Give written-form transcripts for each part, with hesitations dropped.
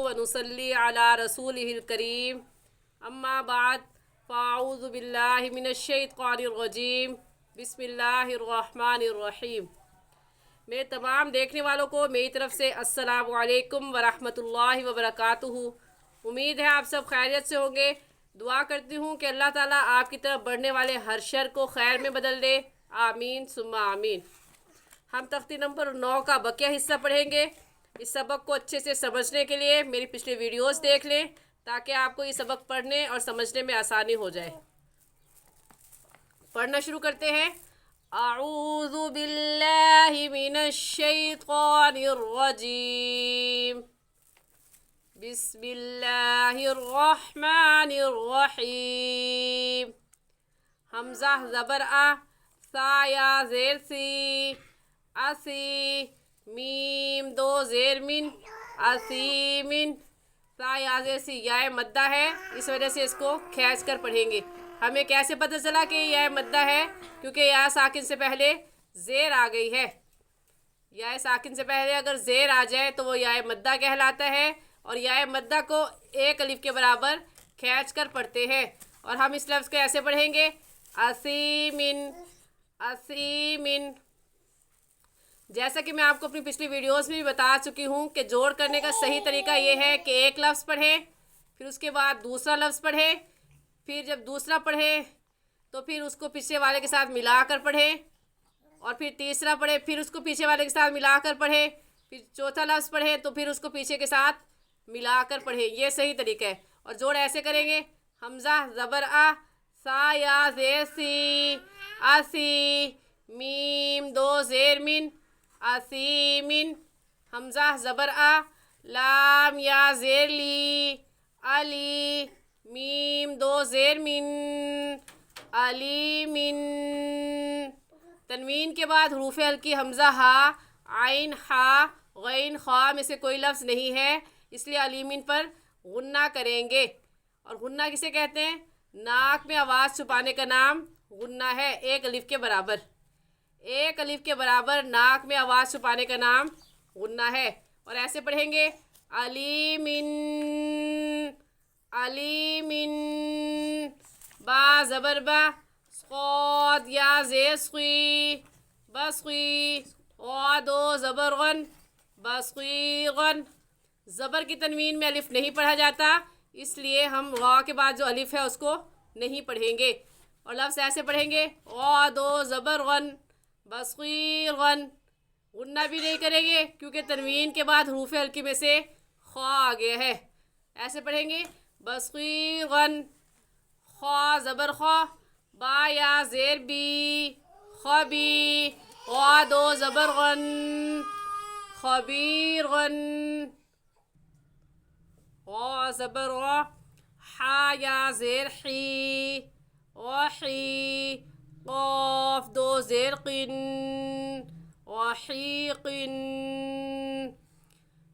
व नुसल्ली अला रसूलिहिल करीम अम्मा बाद फ़ाऊज़ु बिल्लाहि मिनश्शैतानिर रजीम बिस्मिल्लाहिर्रहमानिर्रहीम। मेरे तमाम देखने वालों को मेरी तरफ़ से अस्सलामु अलैकुम व रहमतुल्लाहि व बरकातुहू। उम्मीद है आप सब खैरियत से होंगे। दुआ करती हूँ कि अल्लाह ताला आपकी तरफ बढ़ने वाले हर शर को खैर में बदल दे। आमीन सुम्मा आमीन। हम तख्ती नंबर 9 का बकिया हिस्सा पढ़ेंगे। इस सबक को अच्छे से समझने के लिए मेरी पिछली वीडियोस देख लें ताकि आपको ये सबक पढ़ने और समझने में आसानी हो जाए। पढ़ना शुरू करते हैं। अऊज़ु बिल्लाहि मिनश शैतानिर रजीम बिस्मिल्लाहिर रहमानिर रहीम। हमज़ा ज़बर आ, सा या ज़ेर सी, असी, मीम दो ज़ेर मिन, असीमिन। सा या ज़ेर सी या मद्दा है, इस वजह से इसको खींच कर पढ़ेंगे। हमें कैसे पता चला कि यह मद्दा है? क्योंकि या साकिन से पहले ज़ेर आ गई है। या साकिन से पहले अगर ज़ेर आ जाए तो वो या मद्दा कहलाता है और या मद्दा को एक अलिफ के बराबर खींच कर पढ़ते हैं। और हम इस लफ्ज़ को ऐसे पढ़ेंगे असीमिन, असीमिन। जैसा कि मैं आपको अपनी पिछली वीडियोस में भी बता चुकी हूँ कि जोड़ करने का सही तरीका ये है कि एक लफ्ज़ पढ़ें, फिर उसके बाद दूसरा लफ्ज़ पढ़ें, फिर जब दूसरा पढ़ें तो फिर उसको पीछे वाले के साथ मिलाकर पढ़ें, और फिर तीसरा पढ़ें, फिर उसको पीछे वाले के साथ मिलाकर पढ़ें, फिर चौथा लफ्ज़ पढ़ें तो फिर उसको पीछे के साथ मिलाकर पढ़ें। ये सही तरीका है। और जोड़ ऐसे करेंगे हमज़ा ज़बर आ, सा या ज़ेर सी, असी, मीम दो ज़ेर मिन, असीमिन। हमज़ा ज़बर आ, लाम या ज़ेर ली, अली, मीम दो ज़ेर मिन, अलीमिन। तनवीन के बाद हरूफ हल्की हमज़ा हा, आइन हा, गैन खा में से कोई लफ्ज़ नहीं है, इसलिए अलीमिन पर गुन्ना करेंगे। और गुन्ना किसे कहते हैं? नाक में आवाज़ छुपाने का नाम गुन्ना है। एक अलिफ के बराबर, एक अलिफ के बराबर नाक में आवाज़ छुपाने का नाम गुन्ना है। और ऐसे पढ़ेंगे अलीमिन, अलीमिन। बा ज़बर बा, क़ाद या ज़ेर क़ी, बस्क़ी, क़ादो ज़बर गन, बस्क़ीगन। ज़बर की तनवीन में अलिफ नहीं पढ़ा जाता, इसलिए हम ग़ा के बाद जो अलिफ है उसको नहीं पढ़ेंगे। और लफ्ज़ ऐसे पढ़ेंगे क़ादो ज़बर गन, बस्क़ीगन। गुन्ना भी नहीं करेंगे क्योंकि तनवीन के बाद हरूफ हल्की में से ख़ा आ गया है। ऐसे पढ़ेंगे बस्क़ीगन, ख़ा ज़बर ख़ा, बा या ज़ेर बी, ख़बी, क़ादो ज़बर गन, ख़बीरगन। ग़ा ज़बर ग़ा, हा या ज़ेर ही, ग़ही, क़ाफ दो ज़ेर क़िन, ग़हीक़िन।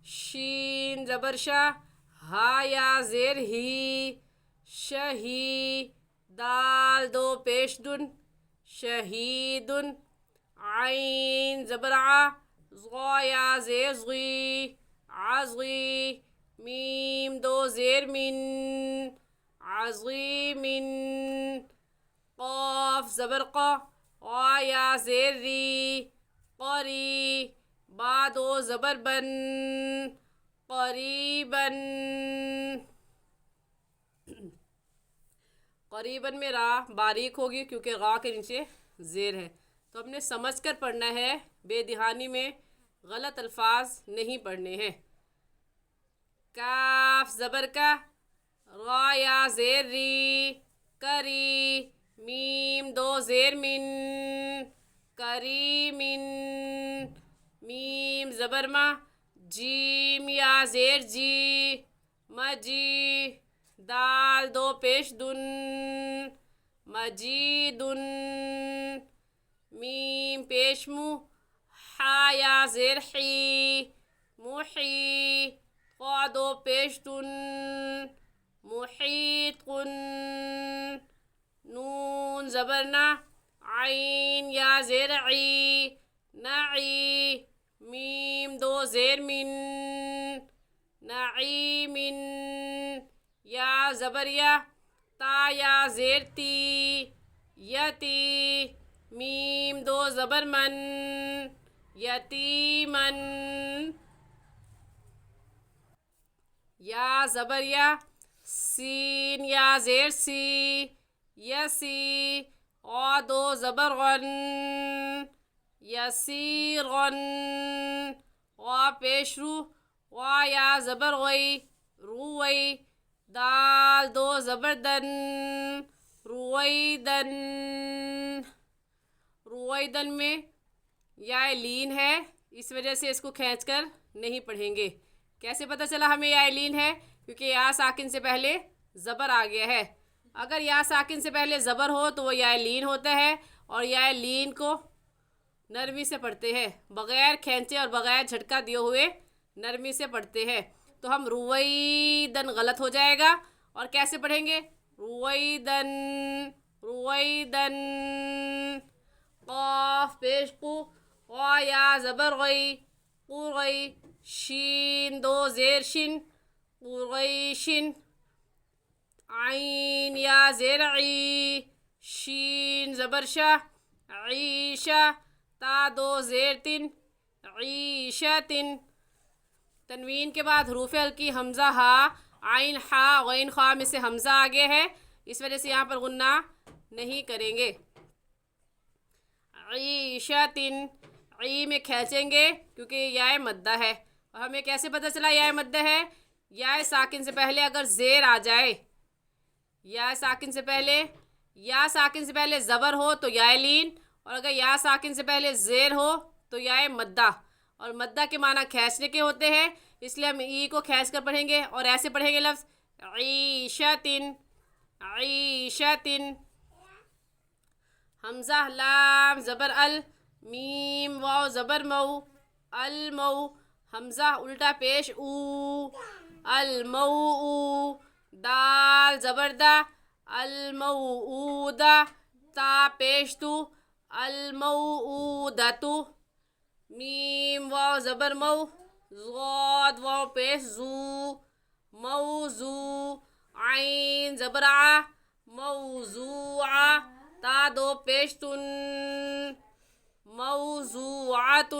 शीन ज़बर शा, हा या ज़ेर ही, शही, दाल दो पेश दुन, शहीदुन। आइन ज़बर आ, ज़ा या ज़ेर ज़ी, आज़ी, मीम दो ज़ेर मिन, आज़ीमिन। क़ाफ ज़बर क़ा, क़ा या ज़ेर री, क़री, बा दो ज़बर बन, क़रीबन। क़रीबन में रा बारीक होगी क्योंकि ग़ा के नीचे ज़ेर है, तो हमने समझ कर पढ़ना है, बेदिहानी में गलत अल्फाज नहीं पढ़ने हैं। काफ ज़बर का, रा या ज़ेर री, करी, मीम दो ज़ेर मिन, करीमिन। मीम ज़बर मा, जीम या ज़ेर जी, मजी, दाल दो पेश दुन, मजीदुन। मीम पेश मु, हा या ज़ेर ही, मुही, क़ा दो पेश दुन, मुहीतुन। नून ज़बर ना, आइन या ज़ेर ई, नई, मीम दो ज़ेर मिन, نعیم یا زبر یا تا یا زیر تی یتی میم دو زبر من یتیمن یا زبر یا سین یا زیر سی یسی غا دو زبر غن یسیرغن غا پیش رو غا یا زبر غی روی دال دو زبر دن رویدن رویدن میں یا لین ہے، اس وجہ سے اس کو کھینچ کر نہیں پڑھیں گے۔ کیسے پتہ چلا ہمیں یا لین ہے؟ کیونکہ یا ساکن سے پہلے زبر آ گیا ہے۔ اگر یا ساکن سے پہلے زبر ہو تو وہ یا لین ہوتا ہے، اور یا لین کو نرمی سے پڑھتے ہیں، بغیر کھینچے اور بغیر جھٹکا دیے ہوئے نرمی سے پڑھتے ہیں۔ تو ہم رویدن غلط ہو جائے گا، اور کیسے پڑھیں گے؟ رویدن رویدن قاف پیش قو غا یا زبر غی قرغی شین دو زیر شن قرغیشن عین یا زیر عی شین زبر شا عیشہ تا دو زیر تن عیشتن تنوین کے بعد حروف ہلکی حمزہ ہا عین ہا غین خا میں سے حمزہ آگے ہے، اس وجہ سے یہاں پر غنہ نہیں کریں گے۔ عیشتن عی میں کھینچیں گے کیونکہ یہ یا مدہ ہے، اور ہمیں کیسے پتہ چلا یا مدہ ہے؟ یا ساکن سے پہلے اگر زیر آ جائے، یا ساکن سے پہلے زبر ہو تو یا لین، اور اگر یا ساکن سے پہلے زیر ہو تو یا مدہ، اور مدہ کے معنی کھینچنے کے ہوتے ہیں، اس لیے ہم ای کو کھینچ کر پڑھیں گے، اور ایسے پڑھیں گے لفظ عیشتن عیشتن حمزہ لام زبر ال میم واو زبر مو المو حمزہ الٹا پیش او المو دال زبر دا الموعودہ تا پیش تو الموعودۃ میم واو زبر مو ضاد واو پیش زو موضوع عین زبر ع موضوعہ تا دو پیش تن موضوعۃ۔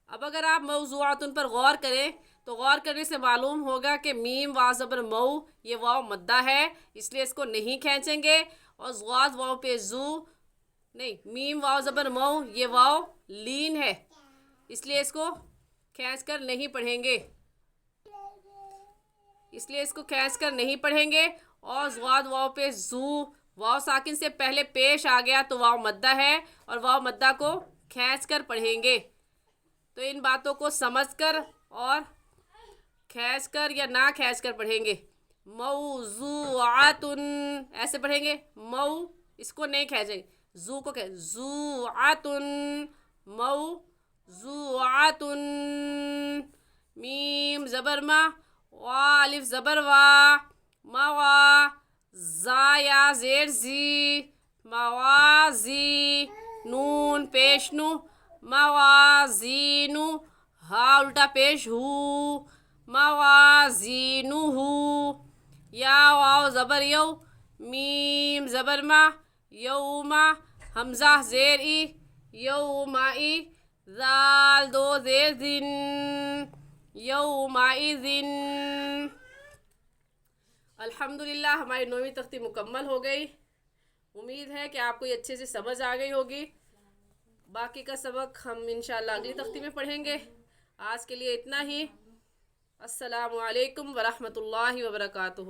اب اگر آپ موضوعاتن پر غور کریں تو غور کرنے سے معلوم ہوگا کہ میم واو زبر مو یہ واو مدہ ہے، اس لیے اس کو نہیں کھینچیں گے، اور ضاد واو پہ زو نہیں، میم واو زبر مو یہ واو لین ہے، اس لیے اس کو کھینچ کر نہیں پڑھیں گے، اور ضاد واو پہ زو واو ساکن سے پہلے پیش آ گیا تو واو مدہ ہے، اور واو مدہ کو کھینچ کر پڑھیں گے۔ تو ان باتوں کو سمجھ کر اور کھینچ کر یا نہ کھینچ کر پڑھیں گے۔ موضوعاتن ایسے پڑھیں گے، مو اس کو نہیں کھینچیں، زو کو زوعاتن موضوعاتن میم زبر ما وا الف زبر وا موا زا یا زیر زی موازی نون پیش نو موازینو ہا الٹا پیش ہو موازینو یا واو زبر یو میم زبر ما یوما حمزہ زیر ای یومائی ذال دو زیر زن یومائذن۔ الحمدللہ ہماری 9ویں تختی مکمل ہو گئی، امید ہے کہ آپ کو یہ اچھے سے سمجھ آ گئی ہوگی۔ باقی کا سبق ہم انشاءاللہ اگلی تختی میں پڑھیں گے۔ آج کے لیے اتنا ہی۔ السلام علیکم ورحمۃ اللہ وبرکاتہ۔